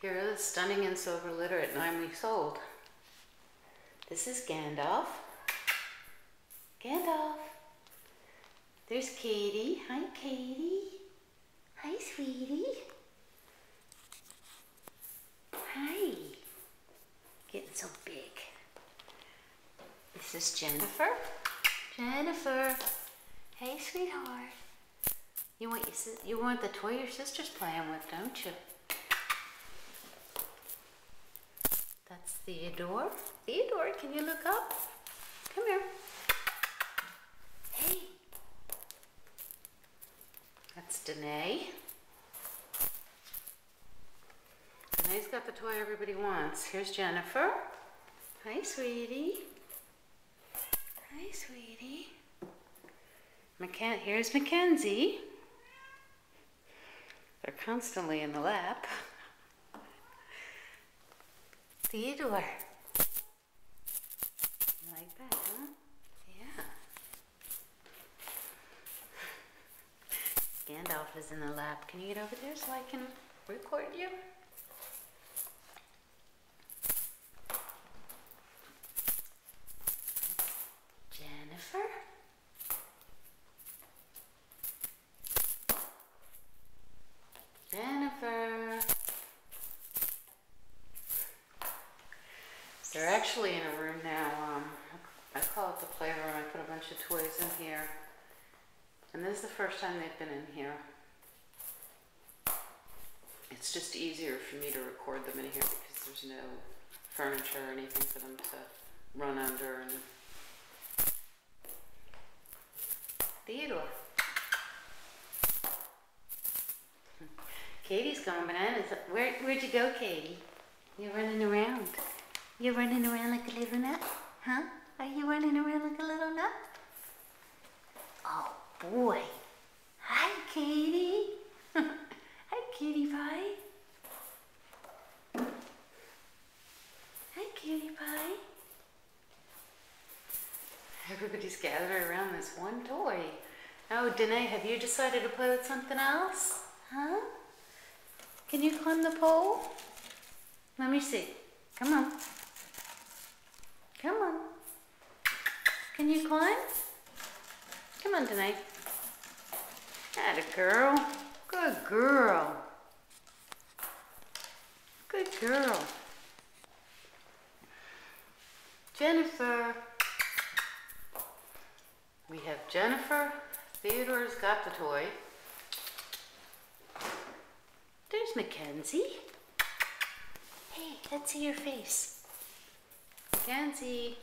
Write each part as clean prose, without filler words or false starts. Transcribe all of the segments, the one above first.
Here is Stunning in Silver litter at 9 weeks old. This is Gandalf. Gandalf. There's Katie. Hi, Katie. Hi, sweetie. Hi. Getting so big. This is Jennifer. Jennifer. Hey, sweetheart. You want the toy your sister's playing with, don't you? That's Theodore. Theodore, can you look up? Come here. Hey. That's Danae. Danae's got the toy everybody wants. Here's Jennifer. Hi, sweetie. Hi, sweetie. Here's Mackenzie. They're constantly in the lap. Theodore. You like that, huh? Yeah. Gandalf is in the lap. Can you get over there so I can record you? Jennifer? Jennifer. They're actually in a room now. I call it the playroom. I put a bunch of toys in here. And this is the first time they've been in here. It's just easier for me to record them in here because there's no furniture or anything for them to run under. And Theodore. Katie's going bananas. Where'd you go, Katie? You're running around. You're running around like a little nut? Huh? Are you running around like a little nut? Oh, boy. Hi, Katie. Hi, Cutie Pie. Hi, Cutie Pie. Everybody's gathered around this one toy. Oh, Danae, have you decided to play with something else? Huh? Can you climb the pole? Let me see. Come on. Come on. Can you climb? Come on, Danae. Atta girl. Good girl. Good girl. Jennifer. We have Jennifer. Theodore's got the toy. There's Mackenzie. Hey, let's see your face. Mackenzie.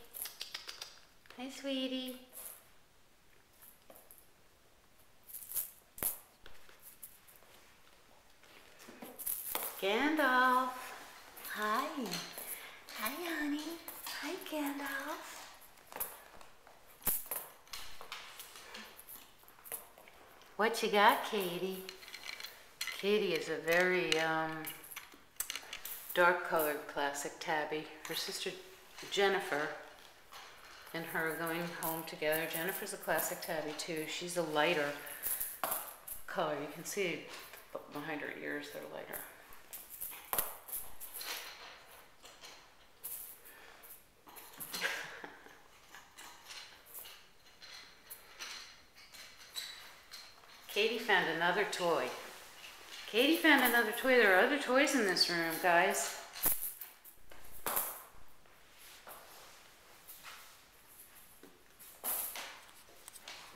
Hi, sweetie. Gandalf. Hi. Hi, honey. Hi, Gandalf. What you got, Katie? Katie is a very dark colored classic tabby. Her sister Jennifer and her are going home together. Jennifer's a classic tabby too. She's a lighter color. You can see behind her ears they're lighter. Katie found another toy. Katie found another toy. There are other toys in this room, guys.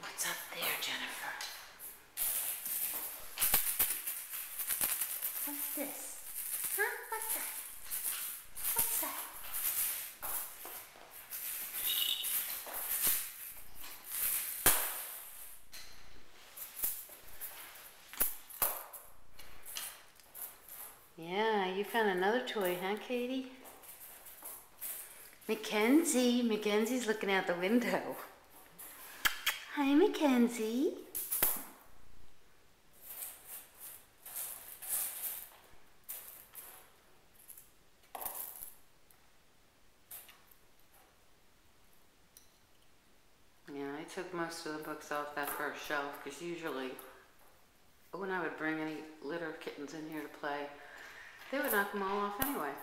What's up there, Jennifer? What's this? Huh? What's that? What's that? Yeah, you found another toy, huh, Katie? Mackenzie. Mackenzie's looking out the window. Hi, Mackenzie. Yeah, I took most of the books off that first shelf because usually when I would bring any litter of kittens in here to play, They would knock them all off anyway.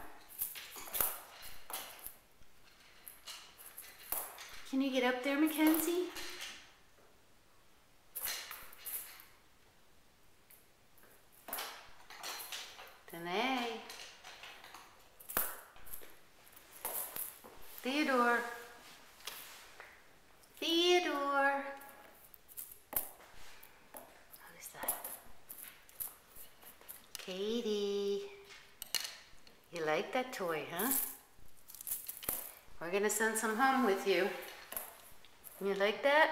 Can you get up there, Mackenzie? Danae. Theodore. Theodore. Who's that? Katie. You like that toy, huh? We're gonna send some home with you. You like that?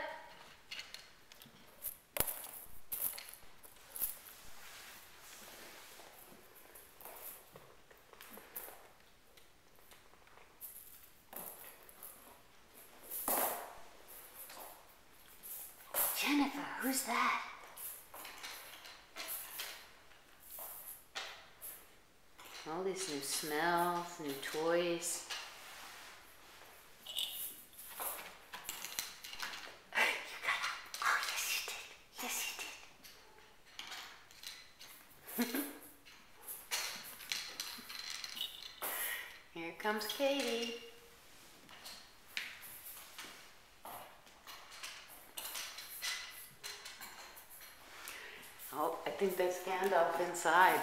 Jennifer, who's that? All these new smells, new toys. You got up. Oh, yes, you did. Yes, you did. Here comes Katie. Oh, I think that's Gandalf inside.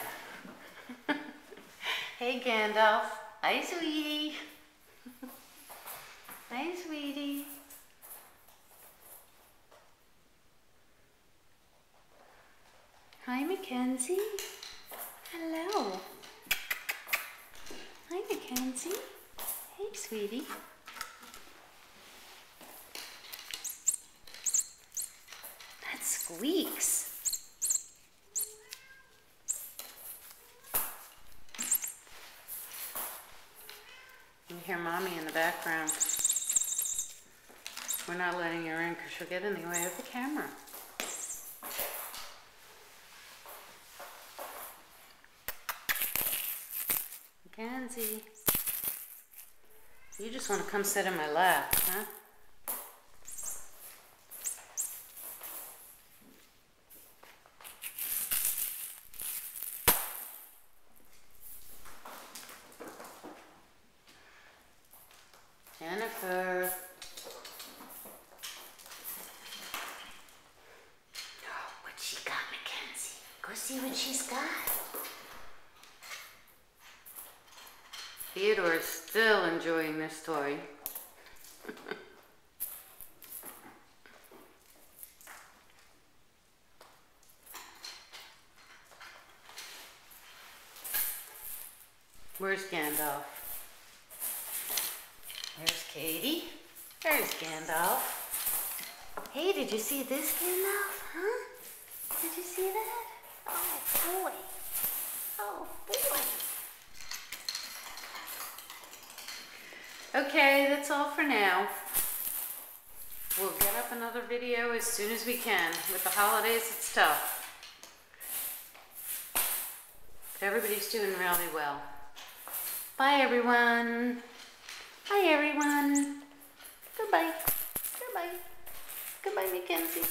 Hey, Gandalf. Hi, sweetie. Hi, sweetie. Hi, Mackenzie. Hello. Hi, Mackenzie. Hey, sweetie. That squeaks. You can hear Mommy in the background. We're not letting her in because she'll get in the way of the camera. Mackenzie, you just want to come sit in my lap, huh? Jennifer. Oh, what she got, Mackenzie? Go see what she's got. Theodore is still enjoying this toy. Where's Gandalf? There's Katie. There's Gandalf. Hey, did you see this, Gandalf? Huh? Did you see that? Oh, boy. Oh, boy. Okay, that's all for now. We'll get up another video as soon as we can. With the holidays, it's tough. But everybody's doing really well. Bye, everyone. Bye, everyone. Goodbye. Goodbye. Goodbye, Mackenzie.